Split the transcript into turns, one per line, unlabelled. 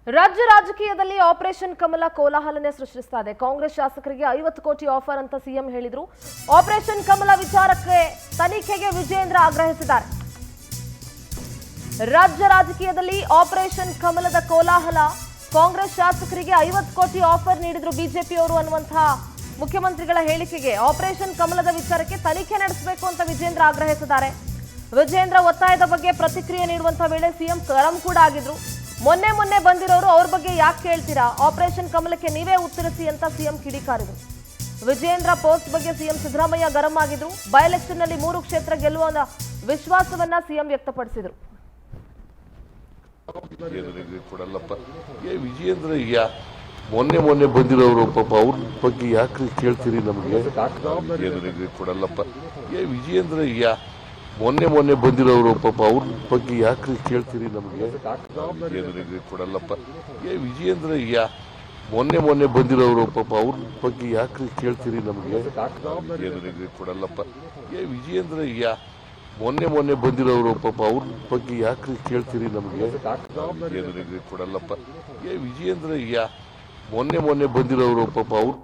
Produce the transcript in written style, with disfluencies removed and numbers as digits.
ರಾಜ್ಯ ರಾಜಕೀಯದಲ್ಲಿ ಆಪರೇಷನ್ ಕಮಲ ಕೋಲಾಹಲನೆ ಸೃಷ್ಟಿಸ್ತಾ ಇದೆ. ಕಾಂಗ್ರೆಸ್ ಶಾಸಕರಿಗೆ 50 ಕೋಟಿ ಆಫರ್ ಅಂತ ಸಿಎಂ ಹೇಳಿದ್ರು. ಆಪರೇಷನ್ ಕಮಲ ವಿಚಾರಕ್ಕೆ ತನಿಖೆಗೆ ವಿಜೇಂದ್ರ ಆಗ್ರಹಿಸಿದ್ದಾರೆ. ರಾಜ್ಯ ರಾಜಕೀಯದಲ್ಲಿ ಆಪರೇಷನ್ ಕಮಲದ ಕೋಲಾಹಲ. ಕಾಂಗ್ರೆಸ್ ಶಾಸಕರಿಗೆ 50 ಕೋಟಿ ಆಫರ್ ನೀಡಿದ್ರು ಬಿಜೆಪಿಯವರು ಅನ್ನುವಂತಹ ಮುಖ್ಯಮಂತ್ರಿಗಳ ಹೇಳಿಕೆಗೆ ಆಪರೇಷನ್ ಕಮಲದ ವಿಚಾರಕ್ಕೆ ತನಿಖೆ ನಡೆಸಬೇಕು ಅಂತ ವಿಜೇಂದ್ರ ಆಗ್ರಹಿಸಿದ್ದಾರೆ. ವಿಜೇಂದ್ರ ಒತ್ತಾಯದ ಬಗ್ಗೆ ಪ್ರತಿಕ್ರಿಯೆ ನೀಡುವಂತಹ ವೇಳೆ ಸಿಎಂ ಗರಂ ಕೂಡ ಆಗಿದ್ರು. ಮೊನ್ನೆ ಬಂದಿರೋರು ಅವ್ರ ಬಗ್ಗೆ ಯಾಕೆ ಕೇಳ್ತೀರಾ, ಆಪರೇಷನ್ ಕಮಲಕ್ಕೆ ನೀವೇ ಉತ್ತರಿಸಿ ಅಂತ ಸಿಎಂ ಕಿಡಿಕಾರಿದ್ರು. ವಿಜೇಂದ್ರ ಪೋಸ್ಟ್ ಬಗ್ಗೆ ಸಿಎಂ ಸಿದ್ದರಾಮಯ್ಯ ಗರಂ ಆಗಿದ್ರು. ಬೈ ಎಲೆಕ್ಷನ್ ನಲ್ಲಿ 3 ಕ್ಷೇತ್ರ ಗೆಲ್ಲುವ ವಿಶ್ವಾಸವನ್ನ ಸಿಎಂ ವ್ಯಕ್ತಪಡಿಸಿದ್ರು.
ವಿಜೇಂದ್ರ ಮೊನ್ನೆ ಬಂದಿರೋರು ಪಾಪ ಅವ್ರ ಬಗ್ಗೆ ಯಾಕ್ರಿ ಕೇಳ್ತೀರಿ, ನಮಗೆ ಕೊಡಲ್ಲಪ್ಪ. ವಿಜೇಂದ್ರ ಮೊನ್ನೆ ಬಂದಿರೋರು ಪಾಪ ಅವ್ರ ಬಗ್ಗೆ ಯಾಕ್ರಿ ಕೇಳ್ತೀರಿ, ನಮಗೆ ಕೊಡಲ್ಲಪ್ಪ. ವಿಜೇಂದ್ರ ಮೊನ್ನೆ ಬಂದಿರೋರು ಪಾಪ ಅವ್ರ ಬಗ್ಗೆ ಯಾಕ್ರಿ ಕೇಳ್ತೀರಿ, ನಮಗೆ ಕೊಡಲ್ಲಪ್ಪ. ವಿಜೇಂದ್ರ ಮೊನ್ನೆ ಬಂದಿರೋರು ಪಾಪ ಅವ್ರ ಬಗ್ಗೆ ಯಾಕ್ರಿ ಕೇಳ್ತೀರಿ, ನಮಗೆ ಕೊಡಲ್ಲಪ್ಪ. ವಿಜೇಂದ್ರ ಮೊನ್ನೆ ಬಂದಿರೋರು ಪಾಪ ಅವ್ರ